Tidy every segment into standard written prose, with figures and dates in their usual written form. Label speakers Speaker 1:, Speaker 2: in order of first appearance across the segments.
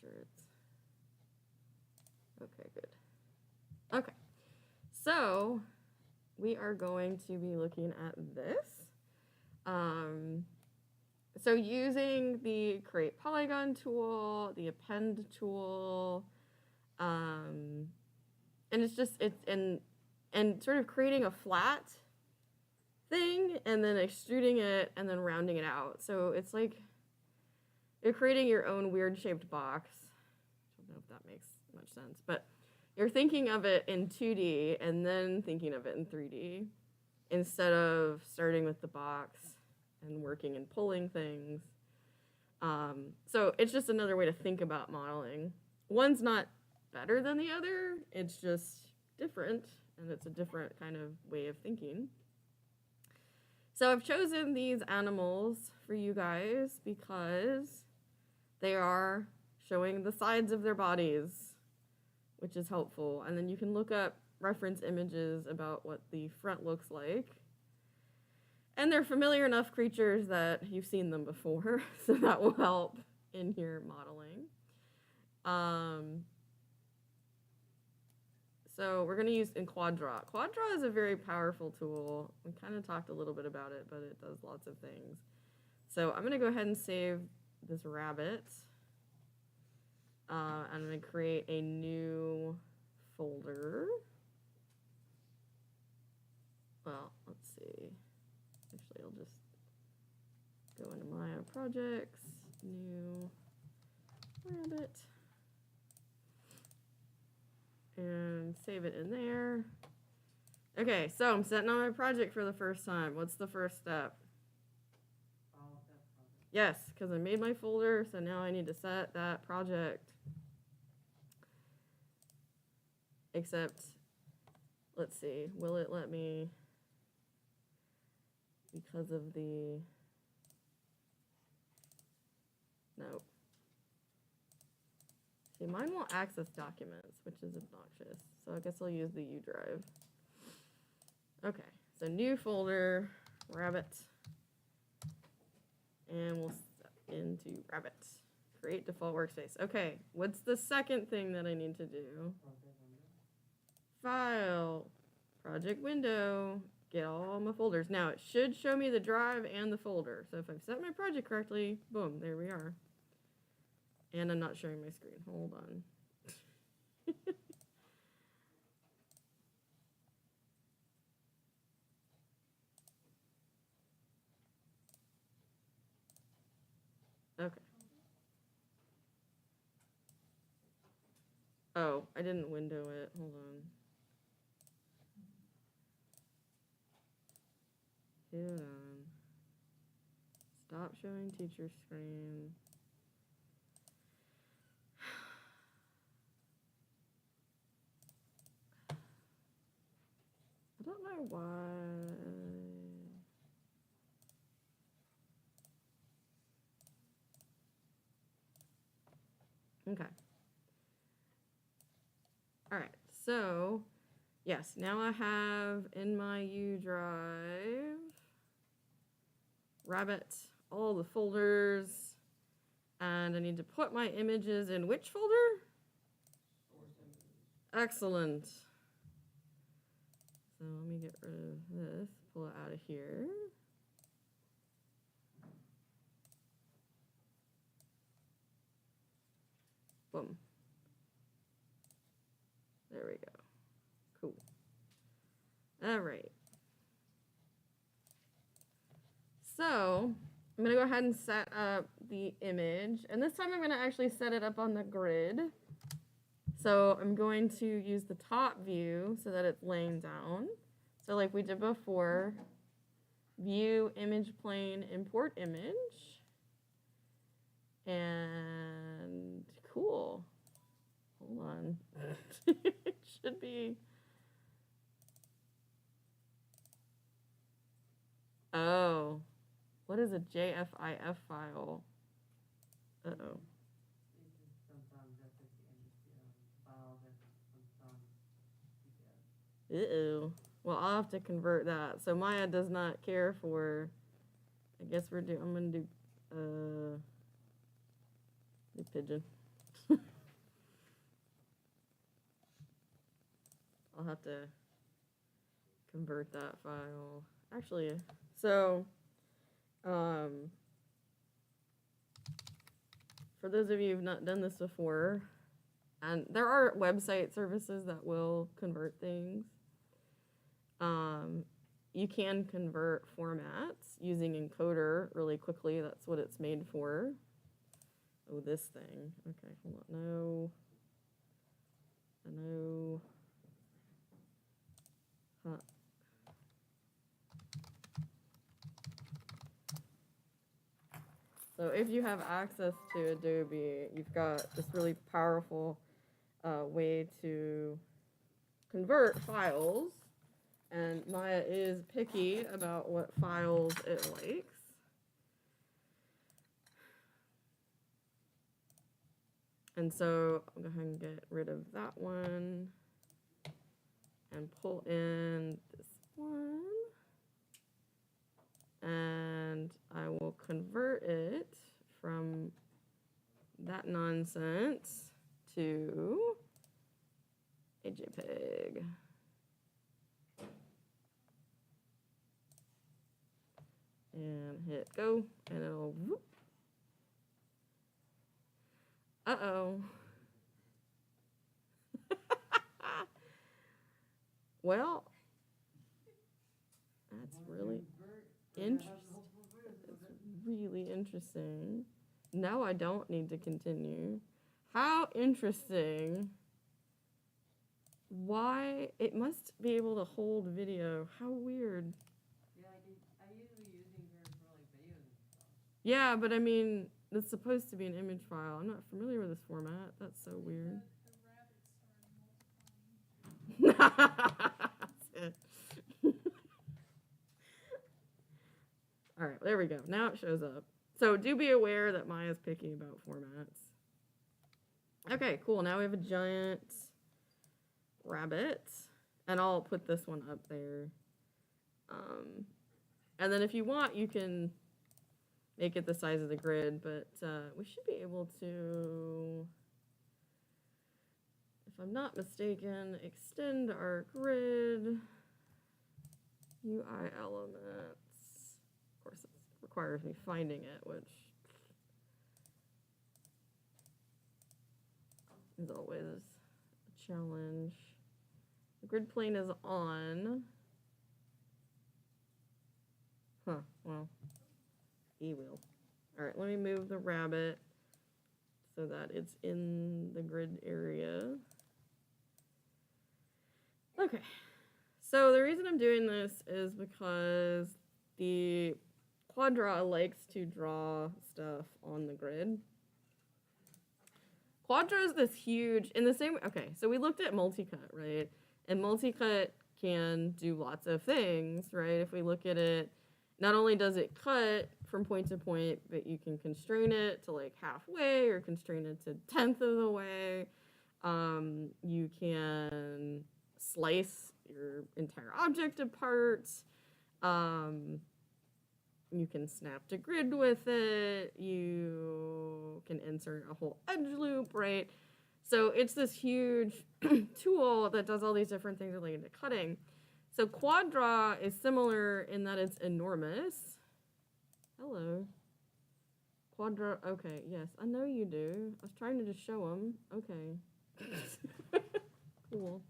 Speaker 1: sure it's okay. Good. Okay, so we are going to be looking at this. So using the create polygon tool, the append tool, and it's just and sort of creating a flat thing and then extruding it and then rounding it out. So it's like you're creating your own weird shaped box. I don't know if that makes much sense, but you're thinking of it in 2D and then thinking of it in 3D instead of starting with the box and working and pulling things. So it's just another way to think about modeling. One's not better than the other, it's just different, and it's a different kind of way of thinking. So I've chosen these animals for you guys because they are showing the sides of their bodies, which is helpful. And then you can look up reference images about what the front looks like. And they're familiar enough creatures that you've seen them before, so that will help in your modeling. So we're going to use in Quadra. Quadra is a very powerful tool. We kind of talked a little bit about it, but it does lots of things. So I'm going to go ahead and save this rabbit. I'm going to create a new folder. Well, let's see. Actually, I'll just go into Maya projects, new rabbit, and save it in there. Okay, so I'm setting on my project for the first time. What's the first step? Yes, because I made my folder, so now I need to set that project. Except, let's see, will it let me, because of the, no. See, mine won't access documents, which is obnoxious. So I guess I'll use the U drive. Okay, so new folder, rabbit. And we'll set into rabbit. Create default workspace. Okay, what's the second thing that I need to do? File, project window, get all my folders. Now it should show me the drive and the folder. So if I've set my project correctly, boom, there we are. And I'm not showing my screen. Hold on. Okay. Oh, I didn't window it. Hold on. Hold on. Stop showing teacher screen. I don't know why. Okay. All right. So, yes, now I have in my U drive rabbit, all the folders, and I need to put my images in which folder? Excellent. So let me get rid of this, pull it out of here. Boom. There we go. Cool. All right. So I'm going to go ahead and set up the image. And this time I'm going to actually set it up on the grid. So I'm going to use the top view so that it's laying down. So like we did before, view, image plane, import image. And cool. Hold on. It should be. Oh. What is a JFIF file? Uh-oh. Uh-oh. Well, I'll have to convert that. So Maya does not care for, I guess I'm gonna do, the pigeon. I'll have to convert that file. Actually, so for those of you who've not done this before, and there are website services that will convert things. You can convert formats using Encoder really quickly. That's what it's made for. Oh, this thing. Okay, hold on. No. No. Huh. So if you have access to Adobe, you've got this really powerful way to convert files. And Maya is picky about what files it likes. And so I'll go ahead and get rid of that one and pull in this one. And I will convert it from that nonsense to a JPEG. And hit go, and it'll whoop. Uh-oh. Well, that's really interesting. It's really interesting. Now I don't need to continue. How interesting. Why? It must be able to hold video. How weird.
Speaker 2: Yeah, I usually use Encoder for like videos and stuff.
Speaker 1: Yeah, but I mean, it's supposed to be an image file. I'm not familiar with this format. That's so weird.
Speaker 3: The rabbits started multiplying.
Speaker 1: That's it. All right, there we go. Now it shows up. So do be aware that Maya's picky about formats. Okay, cool. Now we have a giant rabbit. And I'll put this one up there. And then if you want, you can make it the size of the grid, but we should be able to, if I'm not mistaken, extend our grid UI elements. Of course, it requires me finding it, which is always a challenge. The grid plane is on. Huh, well, E will. All right, let me move the rabbit so that it's in the grid area. Okay, so the reason I'm doing this is because the Quadra likes to draw stuff on the grid. Quadra is this huge, in the same, okay, so we looked at multicut, right? And multicut can do lots of things, right? If we look at it, not only does it cut from point to point, but you can constrain it to like halfway or constrain it to 1/10 of the way. You can slice your entire object apart. You can snap to grid with it. You can insert a whole edge loop, right? So it's this huge tool that does all these different things related to cutting. So Quadra is similar in that it's enormous. Hello. Quadra, okay, yes, I know you do. I was trying to just show them. Okay. Cool.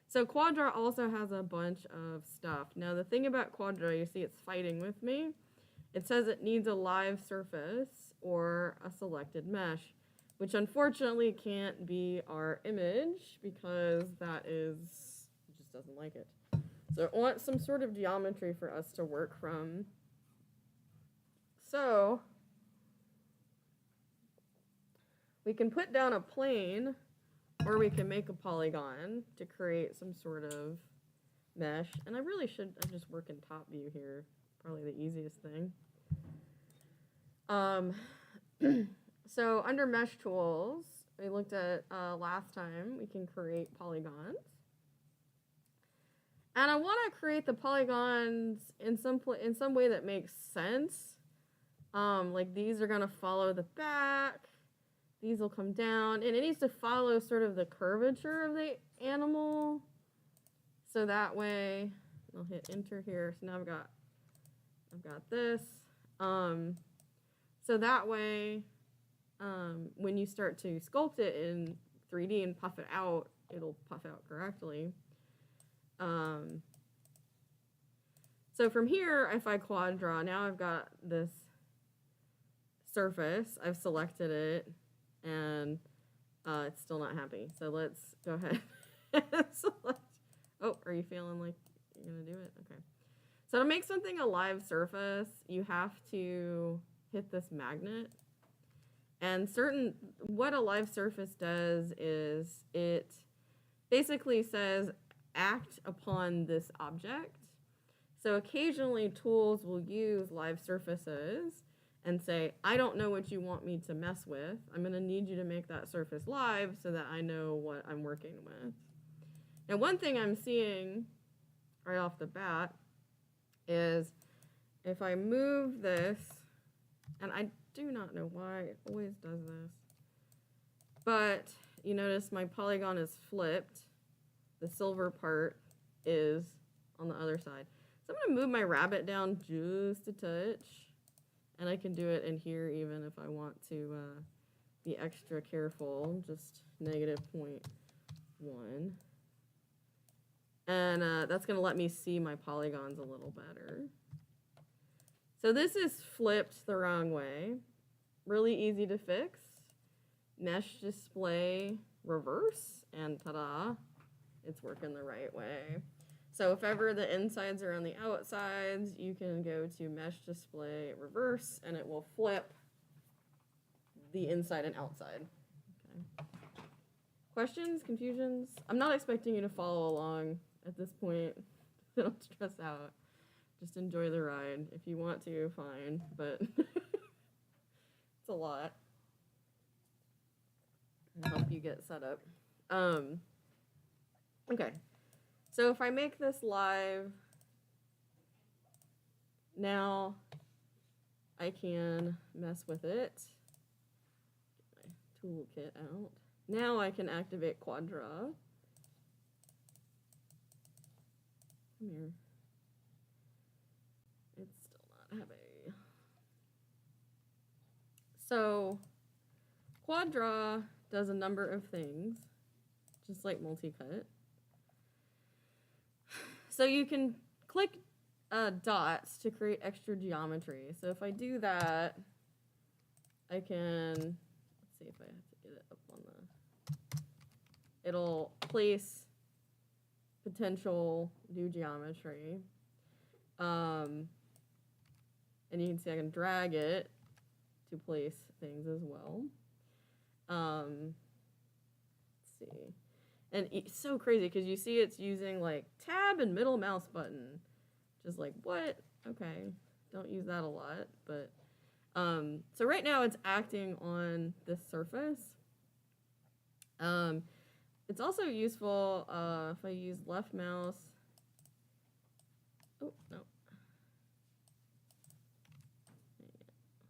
Speaker 1: So Quadra also has a bunch of stuff. Now the thing about Quadra, you see it's fighting with me. It says it needs a live surface or a selected mesh, which unfortunately can't be our image because that is, it just doesn't like it. So it wants some sort of geometry for us to work from. So we can put down a plane or we can make a polygon to create some sort of mesh. And I really should, I just work in top view here. Probably the easiest thing. So under mesh tools, we looked at last time, we can create polygons. And I want to create the polygons in some way that makes sense. Like these are going to follow the back. These will come down. And it needs to follow sort of the curvature of the animal. So that way, I'll hit enter here. So now I've got this. So that way, when you start to sculpt it in 3D and puff it out, it'll puff out correctly. So from here, if I quad draw, now I've got this surface. I've selected it, and it's still not happy. So let's go ahead and select. Oh, are you feeling like you're gonna do it? Okay. So to make something a live surface, you have to hit this magnet. And what a live surface does is it basically says act upon this object. So occasionally tools will use live surfaces and say, I don't know what you want me to mess with. I'm going to need you to make that surface live so that I know what I'm working with. Now, one thing I'm seeing right off the bat is if I move this, and I do not know why it always does this, but you notice my polygon is flipped. The silver part is on the other side. So I'm going to move my rabbit down just a touch, and I can do it in here even if I want to be extra careful, just -0.1. And that's going to let me see my polygons a little better. So this is flipped the wrong way. Really easy to fix. Mesh display reverse, and ta-da, it's working the right way. So if ever the insides are on the outsides, you can go to mesh display reverse, and it will flip the inside and outside. Okay. Questions, confusions? I'm not expecting you to follow along at this point. Don't stress out. Just enjoy the ride. If you want to, fine, but it's a lot. I'll help you get set up. Okay. So if I make this live, now I can mess with it. Get my toolkit out. Now I can activate quad draw. Come here. It's still not happy. So quad draw does a number of things, just like multi-cut. So you can click dots to create extra geometry. So if I do that, I can, let's see if I have to get it up on the, it'll place potential new geometry. And you can see I can drag it to place things as well. Let's see. And it's so crazy because you see it's using like tab and middle mouse button. Just like, what? Okay. Don't use that a lot. But so right now it's acting on this surface. It's also useful if I use left mouse. Oh, no.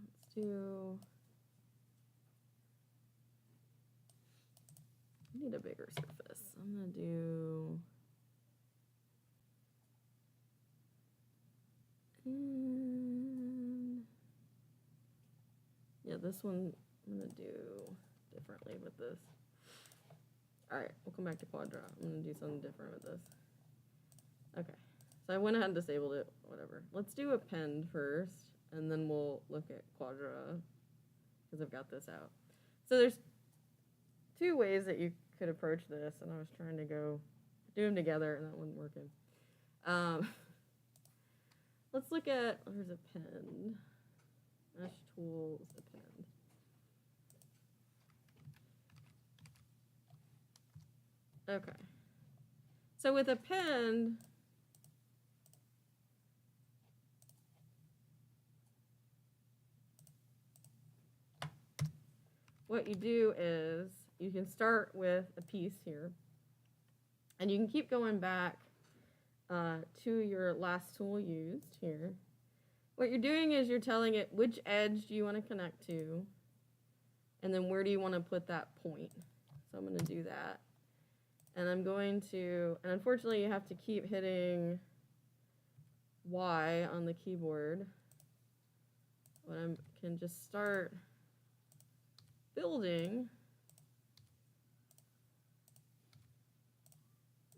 Speaker 1: Let's do. I need a bigger surface. I'm gonna do. Yeah, this one I'm gonna do differently with this. All right, we'll come back to quad draw. I'm gonna do something different with this. Okay, so I went ahead and disabled it. Whatever. Let's do append first, and then we'll look at quad draw because I've got this out. So there's two ways that you could approach this, and I was trying to do them together, and that wasn't working. Let's look at, there's append, mesh tools, append. Okay, so with append, what you do is you can start with a piece here, and you can keep going back to your last tool used here. What you're doing is you're telling it which edge do you want to connect to, and then where do you want to put that point. So I'm going to do that. And I'm going to, and unfortunately you have to keep hitting Y on the keyboard. But I can just start building.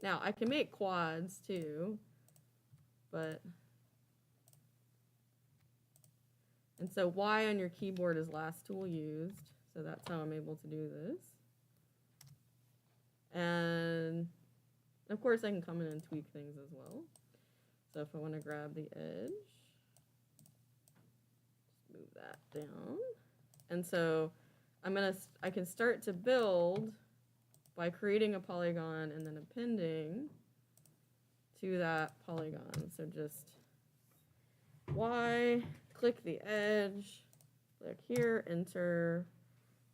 Speaker 1: Now I can make quads too, but, and so Y on your keyboard is last tool used. So that's how I'm able to do this. And of course I can come in and tweak things as well. So if I want to grab the edge, just move that down. And so I can start to build by creating a polygon and then appending to that polygon. So just Y, click the edge, click here, enter,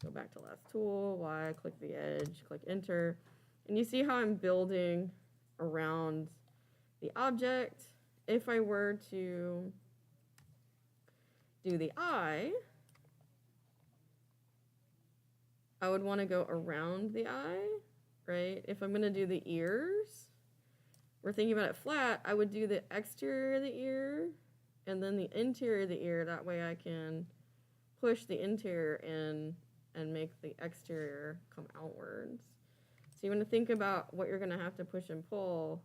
Speaker 1: go back to last tool, Y, click the edge, click enter. And you see how I'm building around the object. If I were to do the eye, I would want to go around the eye, right? If I'm going to do the ears, we're thinking about it flat, I would do the exterior of the ear and then the interior of the ear. That way I can push the interior in and make the exterior come outwards. So you want to think about what you're going to have to push and pull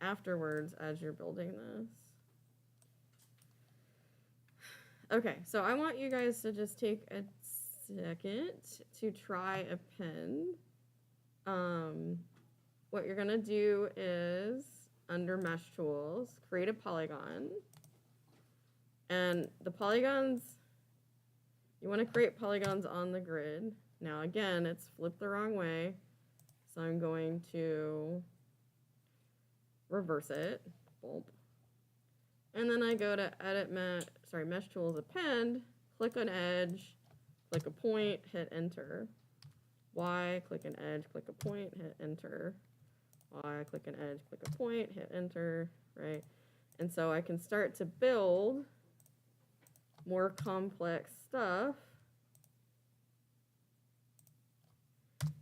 Speaker 1: afterwards as you're building this. Okay, so I want you guys to just take a second to try append. What you're gonna do is under mesh tools, create a polygon. And the polygons, you want to create polygons on the grid. Now again, it's flipped the wrong way. So I'm going to reverse it. Boom. And then I go to edit mesh tools, append, click an edge, click a point, hit enter. Y, click an edge, click a point, hit enter. Y, click an edge, click a point, hit enter, right? And so I can start to build more complex stuff.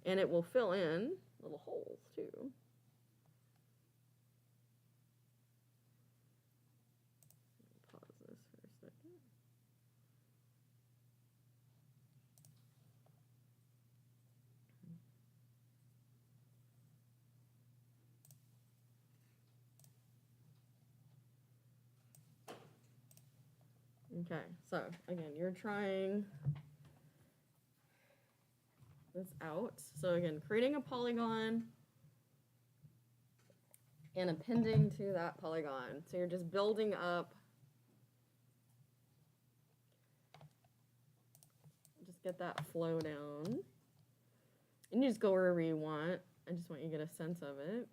Speaker 1: And it will fill in little holes too. Pause this for a second. Okay, so again, you're trying this out. So again, creating a polygon and appending to that polygon. So you're just building up. Just get that flow down. And you just go wherever you want. I just want you to get a sense of it.